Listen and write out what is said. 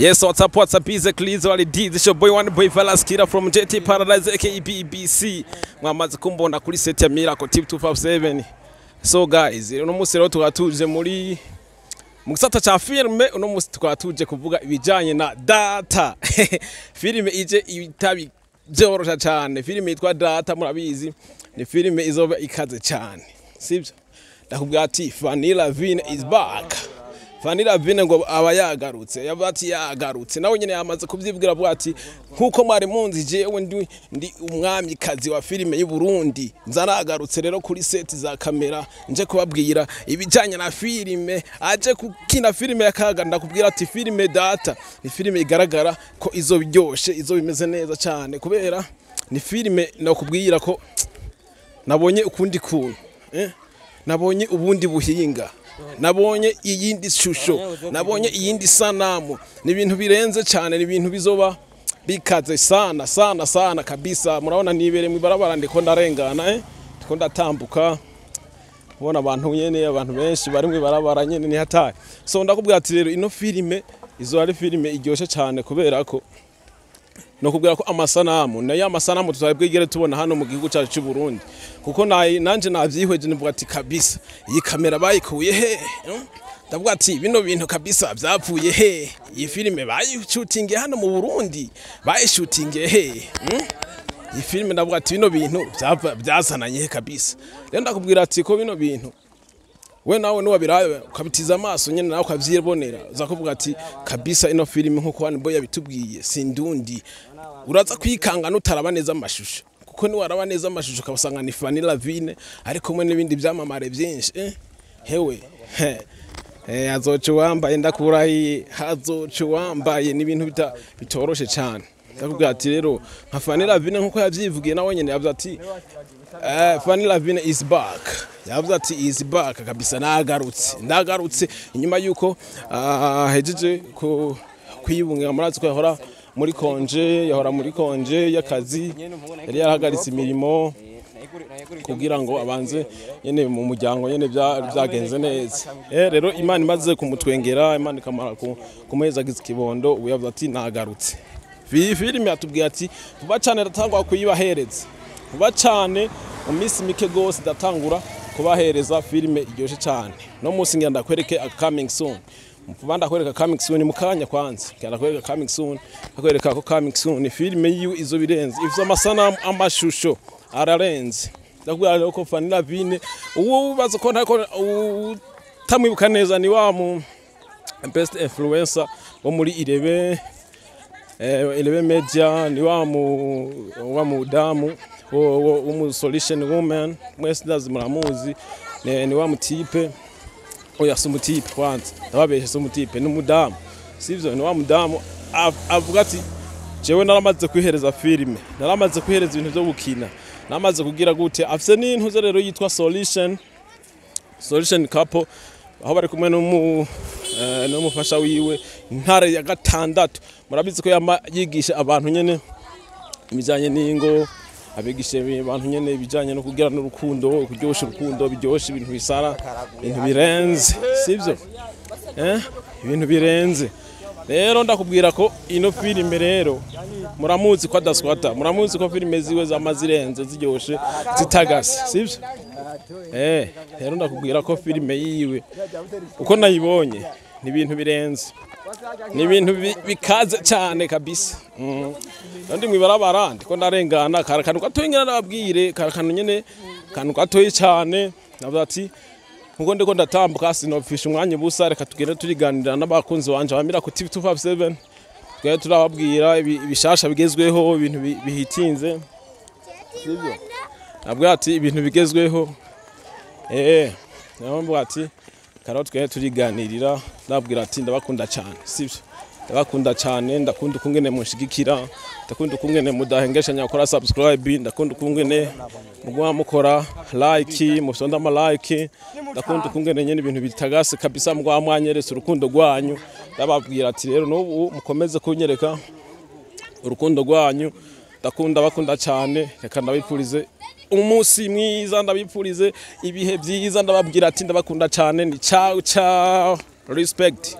Yes, what's up, easy cleans all it is. It's your boy, one boy, fellas, killer from JT Paradise, aka BBC. Mwamaze kumbona kuri set ya Miracle Tip 257. So guys, uno musi rero twatuje muri mu gisata ca filme, uno musi twatuje kuvuga ibijanye na data. Filme ije ibitabi byorosha cyane. Filme yitwa Data, murabizi. Ni filme izoba ikaze cyane. Sibyo? Ndakubwira ati FANNY LAVINE is back. FANNY LAVINE ngo aba yagarutse, yabati yagarutse. Nawe nyene yamaze kuvyibwira bwa ati nkuko mwari munzi jewe ndi umwami kazi wa filme y'u Burundi. Nzaragarutse rero kuri set za kamera nje kubabwira ibijanye na filme, aje kukina filme yakaga. Ndakubwira ati filme Data ni filme igaragara ko izo biryoshe, izo bimeze neza cyane kubera ni filme nakubwira ko nabonye ukundi kuntu, nabonye ubundi buhinga, nabonye iyindi shusho, nabonye iyindi sanamu. Ni ibintu birenze cyane, ni ibintu bizoba bikaze sana kabisa. Murabona nibere mu barabara ndiko ndarengana, ndiko ndatambuka, ubona abantu nyene, abantu benshi bari mu barabara nyene ni hatari. So ndakubwira ati rero ino filme izo ari filme iryoshe cyane kubera ko no kubwira ko amasanamu nayo amasanamu tuzabwigere tubona hano mu gihugu cyacu cy'u Burundi, kuko nanje navyihweje nivuga ati kabisa iyi kamera bayikuye he, ndavuga ati bino bintu kabisa byapfuye he, iyi filme bayishootinge hano mu Burundi bayishootinge he, iyi filme ndavuga ati bino bintu byazananye he kabisa. Rero ndakubwira ati ko bino bintu we nawe nuwabiraye ukabitiza amaso nyene nawe ukavyibonera uzakuvuga ati kabisa ino filme nkuko One Boy yabitubwiye sindundi. Uraza kwikanga nutaraba neza amashusho, kuko ni waraba neza amashusho kabasanga ni FANNY LAVINE ariko mwe n'ibindi byamamare byinshi. Hewe azocu wambaye ndakurahi, hazocu wambaye n'ibintu bitoroshe cyane. Ndakubwira ati rero nka FANNY LAVINE nkuko yavyivugiye nawe nyene yavuze ati FANNY LAVINE is back. Yavuze ati is back kabisa, ndagarutse inyuma yuko hejeje kwiyibunga murazi ko yahora muri konje y'akazi, yari yarahagaritse imirimo kugira ngo abanze nyene mu muryango nyene byagenze neza. Rero Imana imaze kumutwengera, Imana ikamara kumuhezagiza ikibondo, ubu yavuze ati nagarutse. Filime yatubwiye ati vuba cyane datangwa kuyibahereza, vuba cyane mu minsi mike gose datangura kubahereza filime iryoshe cyane. No musi ngenda kwereke coming soon, mvanda kwereka coming soon mu kanya kwanza, ngenda kwereka coming soon, akwereka ko coming soon filime yiwe izo birenze, ivyo amasanamu amashusho ararenze. Ndakubwira rero ko FANNY LAVINE uwo bazo ko ntako tamwibuka neza ni wa mu best influencer wo muri Irebe Media, ni wa mu damu wo solution woman, mwese ndazi muramuzi, ni wa mutipe oya sumutipe kwanza ndababeshe sumutipe n'umudamu, sivyo? Ni wa mudamu avuga ati jewe naramaze kwihereza filime, naramaze kwihereza ibintu byo gukina, namaze kugira gute. Afise n'intuze rero yitwa solution couple, aho bari kumwe n'umufasha wiwe intare ya gatandatu. Murabizi ko yigisha abantu nyene imijanye n'ingo, abigisha abantu nyene bijanye no kugira n'urukundo, kuryosha urukundo, biryosha ibintu bisara, ibintu birenze, sivyo? Ibintu birenze. Rero ndakubwira ko ino filime rero muramuzi ko adaswata, muramuzi ko filime ziwe zamazirenze ziryoshe zitagase, sivyo? Rero ndakubwira ko filime yiwe uko nayibonye ni ibintu birenze, ni ibintu bikaze cyane kabisa. Ndi mwibarabara ndiko ndarengana, karakanu gatoyi ngena nababwire, karakanu nyene kanu gatoyi cyane. Navuga ati nkuko ndiko ndatambuka sinofisha umwanya busa, reka tugende turiganira n'abakunzi wanje ba Miracle Tip 257, tugende turababwira ibishasha bigezweho, ibintu bihitinze, sivyo? Nabwo ati ibintu bigezweho, navuga ati karo tugende turiganirira, nabwira ati ndabakunda cyane, sivyo? Ndabakunda cyane, ndakunda ukungene munshigikira, ndakunda ukungene mudahengeshanya gukora subscribe, ndakunda ukungene mugwa mukora like, musonda ama like, ndakunda ukungene nyene ibintu bitagase kabisa, mugwa mwanyeretse urukundo rwanyu. Ndababwira ati rero n'ubu mukomeze kunyereka urukundo rwanyu, ndakunda bakunda cyane. Reka ndabipfurize umunsi mwiza, ndabipfurize ibihe byiza, ndababwira ati ndabakunda cyane. Ni ciao respect.